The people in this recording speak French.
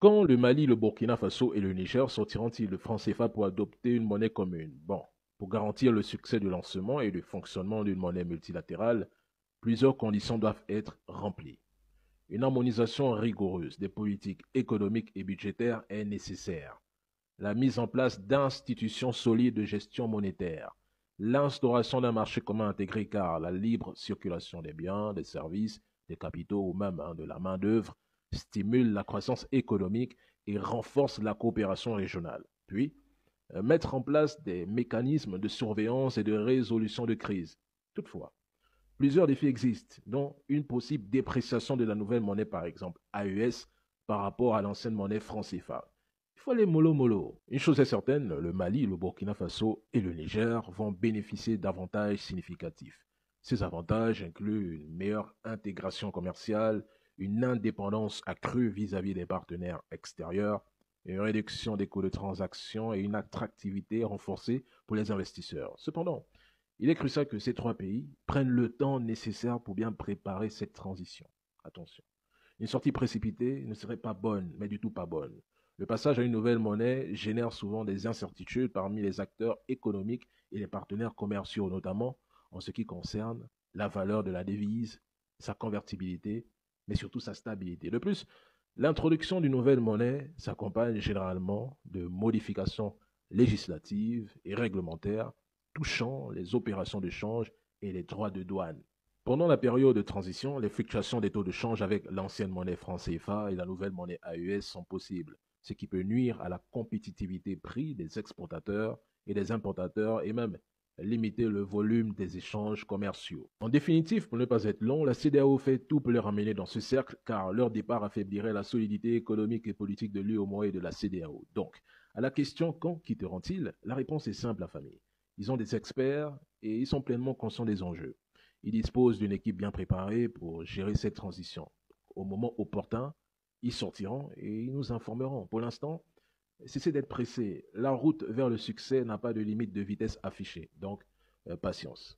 Quand le Mali, le Burkina Faso et le Niger sortiront-ils le franc CFA pour adopter une monnaie commune? Bon, pour garantir le succès du lancement et du fonctionnement d'une monnaie multilatérale, plusieurs conditions doivent être remplies. Une harmonisation rigoureuse des politiques économiques et budgétaires est nécessaire. La mise en place d'institutions solides de gestion monétaire. L'instauration d'un marché commun intégré car la libre circulation des biens, des services, des capitaux ou même de la main-d'œuvre stimule la croissance économique et renforce la coopération régionale. Puis, mettre en place des mécanismes de surveillance et de résolution de crise. Toutefois, plusieurs défis existent, dont une possible dépréciation de la nouvelle monnaie, par exemple AES, par rapport à l'ancienne monnaie franc CFA. Il faut aller mollo mollo. Une chose est certaine, le Mali, le Burkina Faso et le Niger vont bénéficier d'avantages significatifs. Ces avantages incluent une meilleure intégration commerciale, une indépendance accrue vis-à-vis des partenaires extérieurs, une réduction des coûts de transaction et une attractivité renforcée pour les investisseurs. Cependant, il est crucial que ces trois pays prennent le temps nécessaire pour bien préparer cette transition. Attention, une sortie précipitée ne serait pas bonne, mais du tout pas bonne. Le passage à une nouvelle monnaie génère souvent des incertitudes parmi les acteurs économiques et les partenaires commerciaux, notamment en ce qui concerne la valeur de la devise, sa convertibilité, mais surtout sa stabilité. De plus, l'introduction d'une nouvelle monnaie s'accompagne généralement de modifications législatives et réglementaires touchant les opérations de change et les droits de douane. Pendant la période de transition, les fluctuations des taux de change avec l'ancienne monnaie franc CFA et la nouvelle monnaie AES sont possibles, ce qui peut nuire à la compétitivité prix des exportateurs et des importateurs et même limiter le volume des échanges commerciaux. En définitive, pour ne pas être long, la CEDEAO fait tout pour les ramener dans ce cercle car leur départ affaiblirait la solidité économique et politique de l'UEMOA et de la CEDEAO. Donc, à la question quand quitteront-ils, la réponse est simple, la famille. Ils ont des experts et ils sont pleinement conscients des enjeux. Ils disposent d'une équipe bien préparée pour gérer cette transition. Au moment opportun, ils sortiront et ils nous informeront. Pour l'instant, cessez d'être pressés. La route vers le succès n'a pas de limite de vitesse affichée. Donc, patience.